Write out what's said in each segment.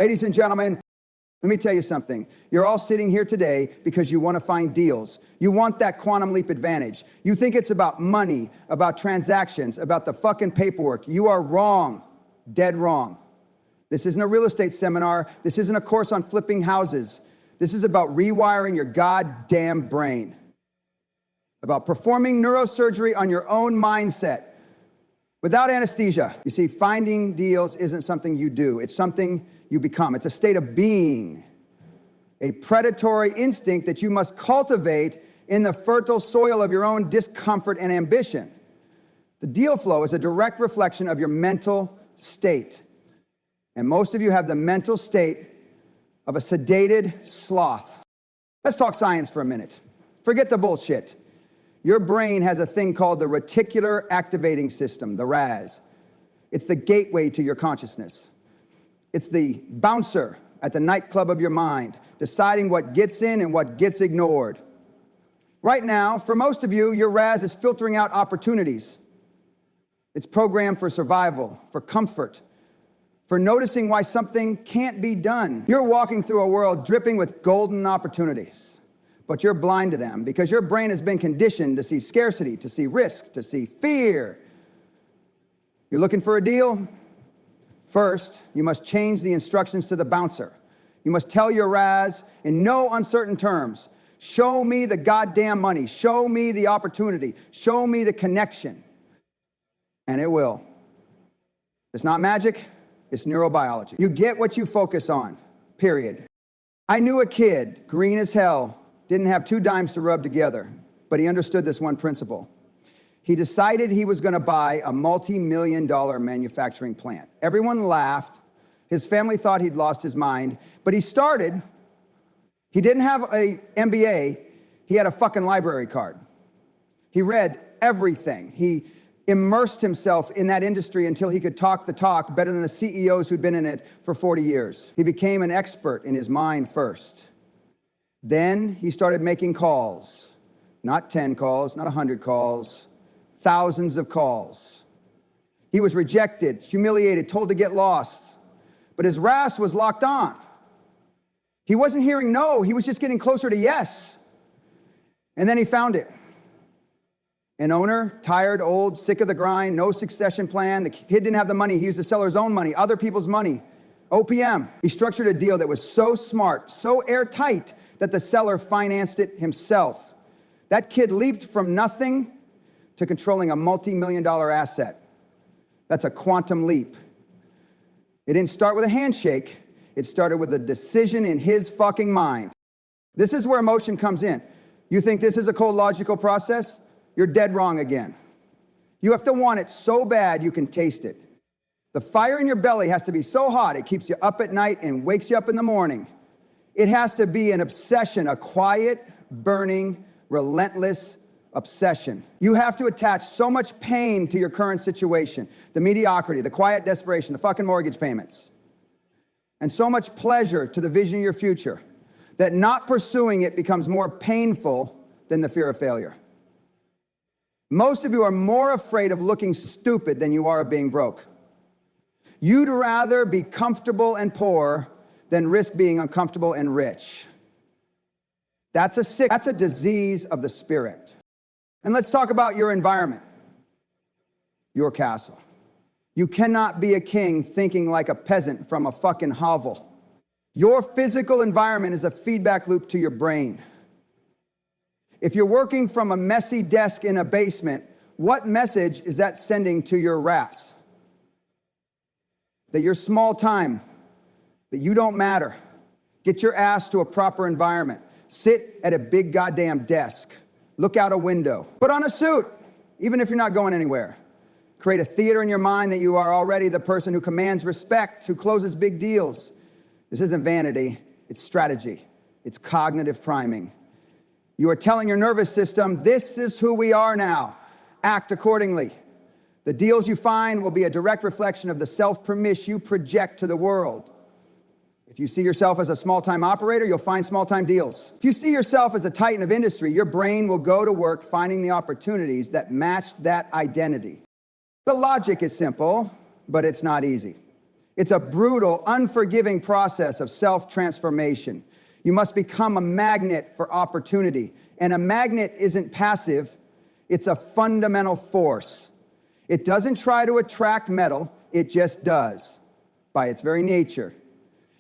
Ladies and gentlemen, let me tell you something. You're all sitting here today because you want to find deals. You want that quantum leap advantage. You think it's about money, about transactions, about the fucking paperwork. You are wrong. Dead wrong. This isn't a real estate seminar. This isn't a course on flipping houses. This is about rewiring your goddamn brain. About performing neurosurgery on your own mindset without anesthesia. You see, finding deals isn't something you do. It's something you become. It's a state of being, a predatory instinct that you must cultivate in the fertile soil of your own discomfort and ambition. The deal flow is a direct reflection of your mental state. And most of you have the mental state of a sedated sloth. Let's talk science for a minute. Forget the bullshit. Your brain has a thing called the reticular activating system, the RAS. It's the gateway to your consciousness. It's the bouncer at the nightclub of your mind, deciding what gets in and what gets ignored. Right now, for most of you, your RAS is filtering out opportunities. It's programmed for survival, for comfort, for noticing why something can't be done. You're walking through a world dripping with golden opportunities, but you're blind to them because your brain has been conditioned to see scarcity, to see risk, to see fear. You're looking for a deal? First, you must change the instructions to the bouncer. You must tell your RAS in no uncertain terms, show me the goddamn money, show me the opportunity, show me the connection. And it will. It's not magic, it's neurobiology. You get what you focus on, period. I knew a kid, green as hell, didn't have 2 dimes to rub together, but he understood this one principle. He decided he was going to buy a multi-million-dollar manufacturing plant. Everyone laughed. His family thought he'd lost his mind, but he started. He didn't have an MBA. He had a fucking library card. He read everything. He immersed himself in that industry until he could talk the talk better than the CEOs who'd been in it for 40 years. He became an expert in his mind first. Then he started making calls. Not 10 calls, not 100 calls. Thousands of calls. He was rejected, humiliated, told to get lost. But his RAS was locked on. He wasn't hearing no, he was just getting closer to yes. And then he found it. An owner, tired, old, sick of the grind, no succession plan. The kid didn't have the money. He used the seller's own money, other people's money. OPM. He structured a deal that was so smart, so airtight, that the seller financed it himself. That kid leaped from nothing to controlling a multi-million-dollar asset. That's a quantum leap. It didn't start with a handshake. It started with a decision in his fucking mind. This is where emotion comes in. You think this is a cold, logical process? You're dead wrong again. You have to want it so bad you can taste it. The fire in your belly has to be so hot it keeps you up at night and wakes you up in the morning. It has to be an obsession, a quiet, burning, relentless obsession. You have to attach so much pain to your current situation, the mediocrity, the quiet desperation, the fucking mortgage payments, and so much pleasure to the vision of your future that not pursuing it becomes more painful than the fear of failure. Most of you are more afraid of looking stupid than you are of being broke. You'd rather be comfortable and poor than risk being uncomfortable and rich. That's a disease of the spirit. And let's talk about your environment, your castle. You cannot be a king thinking like a peasant from a fucking hovel. Your physical environment is a feedback loop to your brain. If you're working from a messy desk in a basement, what message is that sending to your RAS? That you're small time, that you don't matter. Get your ass to a proper environment. Sit at a big goddamn desk. Look out a window. Put on a suit, even if you're not going anywhere. Create a theater in your mind that you are already the person who commands respect, who closes big deals. This isn't vanity, it's strategy. It's cognitive priming. You are telling your nervous system, this is who we are now. Act accordingly. The deals you find will be a direct reflection of the self-permission you project to the world. If you see yourself as a small-time operator, you'll find small-time deals. If you see yourself as a titan of industry, your brain will go to work finding the opportunities that match that identity. The logic is simple, but it's not easy. It's a brutal, unforgiving process of self-transformation. You must become a magnet for opportunity. And a magnet isn't passive, it's a fundamental force. It doesn't try to attract metal, it just does, by its very nature.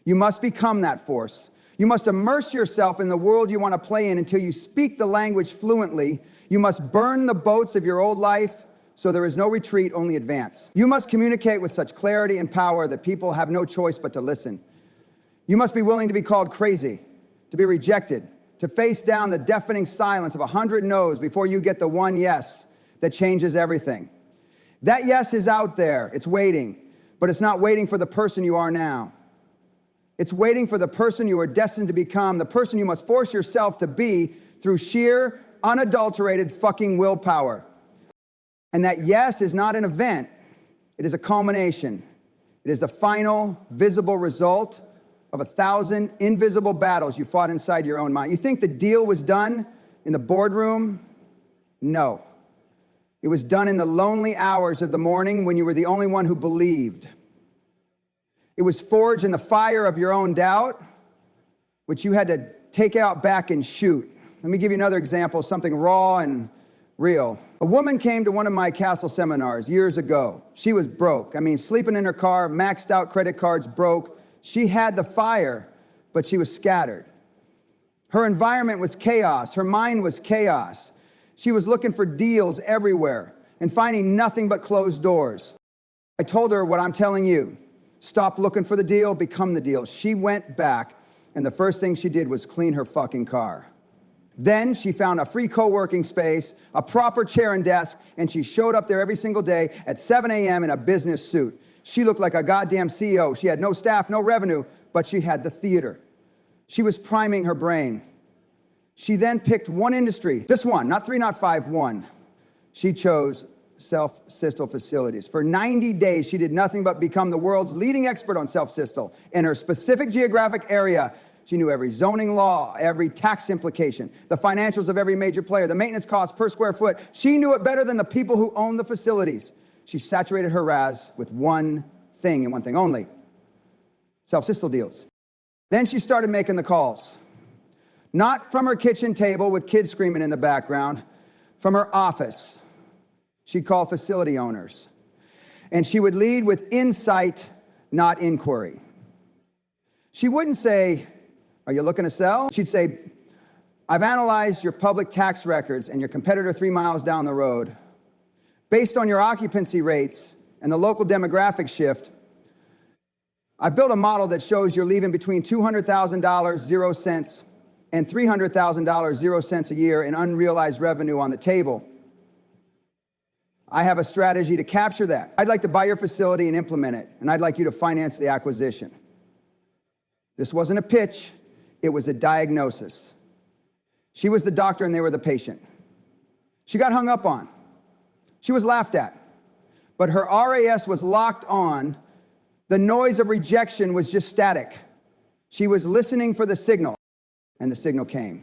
You must become that force. You must immerse yourself in the world you want to play in until you speak the language fluently. You must burn the boats of your old life so there is no retreat, only advance. You must communicate with such clarity and power that people have no choice but to listen. You must be willing to be called crazy, to be rejected, to face down the deafening silence of 100 no's before you get the one yes that changes everything. That yes is out there, it's waiting, but it's not waiting for the person you are now. It's waiting for the person you are destined to become, the person you must force yourself to be through sheer, unadulterated fucking willpower. And that yes is not an event, it is a culmination. It is the final, visible result of 1,000 invisible battles you fought inside your own mind. You think the deal was done in the boardroom? No. It was done in the lonely hours of the morning when you were the only one who believed. It was forged in the fire of your own doubt, which you had to take out back and shoot. Let me give you another example, something raw and real. A woman came to one of my Castle seminars years ago. She was broke. I mean, sleeping in her car, maxed out credit cards, broke. She had the fire, but she was scattered. Her environment was chaos. Her mind was chaos. She was looking for deals everywhere and finding nothing but closed doors. I told her what I'm telling you. Stop looking for the deal, become the deal. She went back, and the first thing she did was clean her fucking car. Then she found a free co-working space, a proper chair and desk, and she showed up there every single day at 7 a.m. in a business suit. She looked like a goddamn CEO. She had no staff, no revenue, but she had the theater. She was priming her brain. She then picked one industry, just one, not three, not five, one. She chose self-system facilities. For 90 days, she did nothing but become the world's leading expert on self-system. In her specific geographic area, she knew every zoning law, every tax implication, the financials of every major player, the maintenance costs per square foot. She knew it better than the people who owned the facilities. She saturated her RAS with one thing and one thing only: self-system deals. Then she started making the calls. Not from her kitchen table with kids screaming in the background, from her office. She'd call facility owners. And she would lead with insight, not inquiry. She wouldn't say, "Are you looking to sell?" She'd say, "I've analyzed your public tax records and your competitor 3 miles down the road. Based on your occupancy rates and the local demographic shift, I've built a model that shows you're leaving between $200,000, 0 cents, and $300,000, 0 cents a year in unrealized revenue on the table. I have a strategy to capture that. I'd like to buy your facility and implement it, and I'd like you to finance the acquisition." This wasn't a pitch, it was a diagnosis. She was the doctor and they were the patient. She got hung up on. She was laughed at. But her RAS was locked on. The noise of rejection was just static. She was listening for the signal, and the signal came.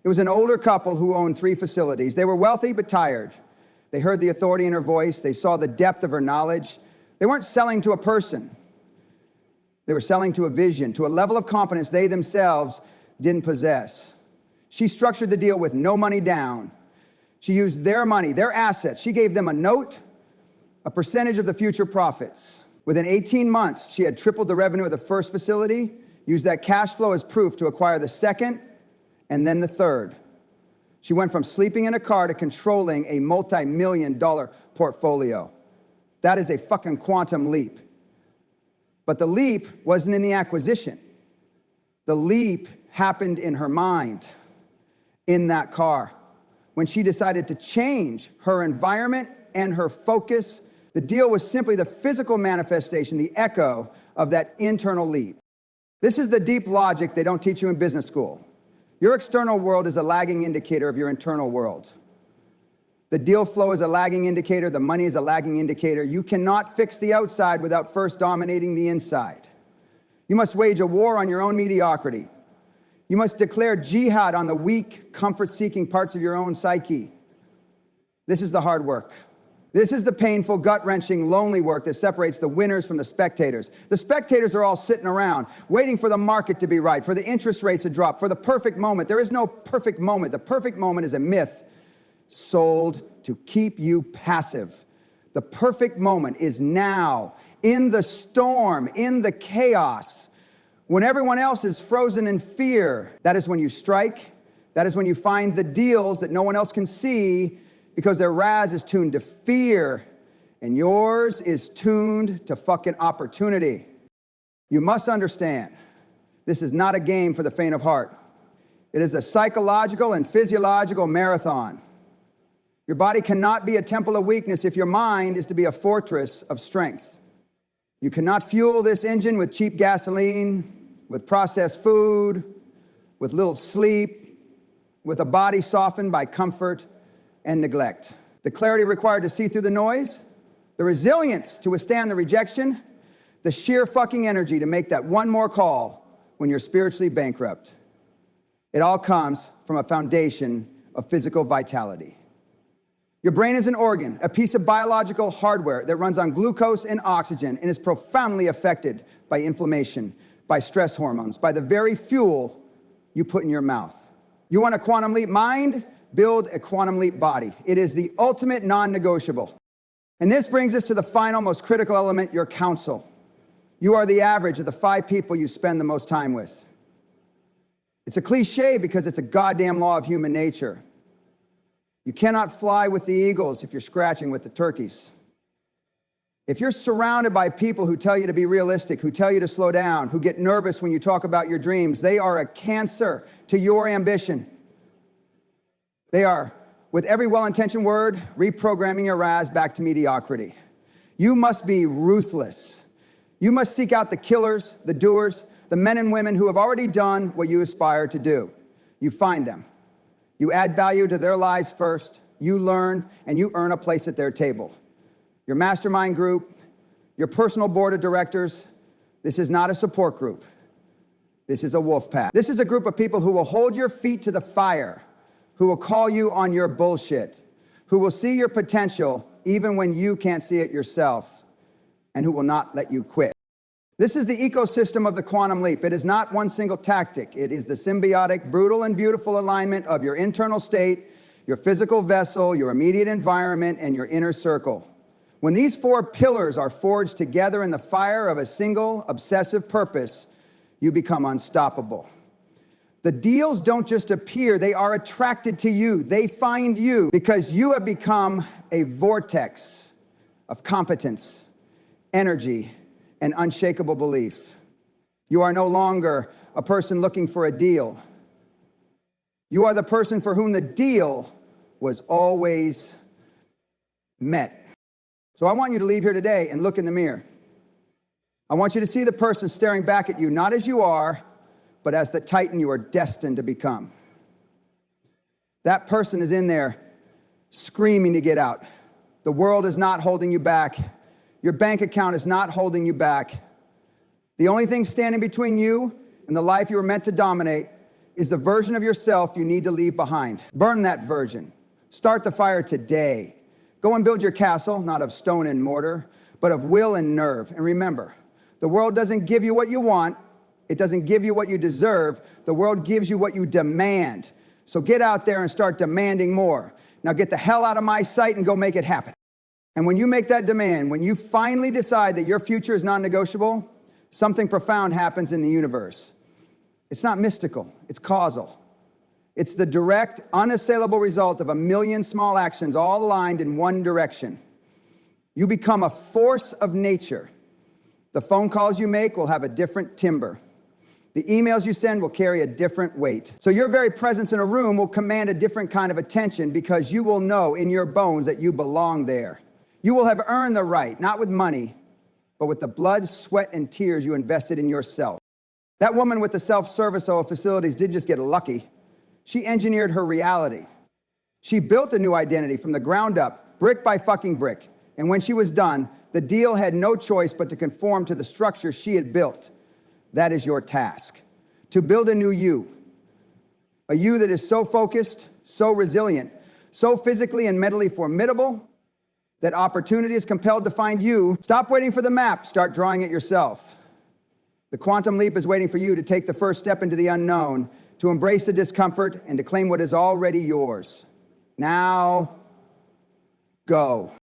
It was an older couple who owned 3 facilities. They were wealthy but tired. They heard the authority in her voice. They saw the depth of her knowledge. They weren't selling to a person. They were selling to a vision, to a level of competence they themselves didn't possess. She structured the deal with no money down. She used their money, their assets. She gave them a note, a percentage of the future profits. Within 18 months, she had tripled the revenue of the first facility, used that cash flow as proof to acquire the second, and then the third. She went from sleeping in a car to controlling a multi-million-dollar portfolio. That is a fucking quantum leap. But the leap wasn't in the acquisition. The leap happened in her mind, in that car. When she decided to change her environment and her focus, the deal was simply the physical manifestation, the echo of that internal leap. This is the deep logic they don't teach you in business school. Your external world is a lagging indicator of your internal world. The deal flow is a lagging indicator. The money is a lagging indicator. You cannot fix the outside without first dominating the inside. You must wage a war on your own mediocrity. You must declare jihad on the weak, comfort-seeking parts of your own psyche. This is the hard work. This is the painful, gut-wrenching, lonely work that separates the winners from the spectators. The spectators are all sitting around, waiting for the market to be right, for the interest rates to drop, for the perfect moment. There is no perfect moment. The perfect moment is a myth sold to keep you passive. The perfect moment is now, in the storm, in the chaos, when everyone else is frozen in fear. That is when you strike. That is when you find the deals that no one else can see, because their Raz is tuned to fear and yours is tuned to fucking opportunity. You must understand, this is not a game for the faint of heart. It is a psychological and physiological marathon. Your body cannot be a temple of weakness if your mind is to be a fortress of strength. You cannot fuel this engine with cheap gasoline, with processed food, with little sleep, with a body softened by comfort and neglect. The clarity required to see through the noise, the resilience to withstand the rejection, the sheer fucking energy to make that one more call when you're spiritually bankrupt. It all comes from a foundation of physical vitality. Your brain is an organ, a piece of biological hardware that runs on glucose and oxygen and is profoundly affected by inflammation, by stress hormones, by the very fuel you put in your mouth. You want a quantum leap mind? Build a quantum leap body. It is the ultimate non-negotiable. And this brings us to the final, most critical element, your counsel. You are the average of the 5 people you spend the most time with. It's a cliche because it's a goddamn law of human nature. You cannot fly with the eagles if you're scratching with the turkeys. If you're surrounded by people who tell you to be realistic, who tell you to slow down, who get nervous when you talk about your dreams, they are a cancer to your ambition. They are, with every well-intentioned word, reprogramming your Raz back to mediocrity. You must be ruthless. You must seek out the killers, the doers, the men and women who have already done what you aspire to do. You find them. You add value to their lives first. You learn, and you earn a place at their table. Your mastermind group, your personal board of directors, this is not a support group. This is a wolf pack. This is a group of people who will hold your feet to the fire, who will call you on your bullshit, who will see your potential even when you can't see it yourself, and who will not let you quit. This is the ecosystem of the quantum leap. It is not one single tactic. It is the symbiotic, brutal, and beautiful alignment of your internal state, your physical vessel, your immediate environment, and your inner circle. When these 4 pillars are forged together in the fire of a single obsessive purpose, you become unstoppable. The deals don't just appear, they are attracted to you. They find you because you have become a vortex of competence, energy, and unshakable belief. You are no longer a person looking for a deal. You are the person for whom the deal was always met. So I want you to leave here today and look in the mirror. I want you to see the person staring back at you, not as you are, but as the titan you are destined to become. That person is in there screaming to get out. The world is not holding you back. Your bank account is not holding you back. The only thing standing between you and the life you were meant to dominate is the version of yourself you need to leave behind. Burn that version. Start the fire today. Go and build your castle, not of stone and mortar, but of will and nerve. And remember, the world doesn't give you what you want. It doesn't give you what you deserve. The world gives you what you demand. So get out there and start demanding more. Now get the hell out of my sight and go make it happen. And when you make that demand, when you finally decide that your future is non-negotiable, something profound happens in the universe. It's not mystical, it's causal. It's the direct, unassailable result of a million small actions all aligned in one direction. You become a force of nature. The phone calls you make will have a different timbre. The emails you send will carry a different weight. So your very presence in a room will command a different kind of attention because you will know in your bones that you belong there. You will have earned the right, not with money, but with the blood, sweat, and tears you invested in yourself. That woman with the self-service facilities did just get lucky. She engineered her reality. She built a new identity from the ground up, brick by fucking brick. And when she was done, the deal had no choice but to conform to the structure she had built. That is your task, to build a new you. A you that is so focused, so resilient, so physically and mentally formidable, that opportunity is compelled to find you. Stop waiting for the map, start drawing it yourself. The quantum leap is waiting for you to take the first step into the unknown, to embrace the discomfort and to claim what is already yours. Now, go.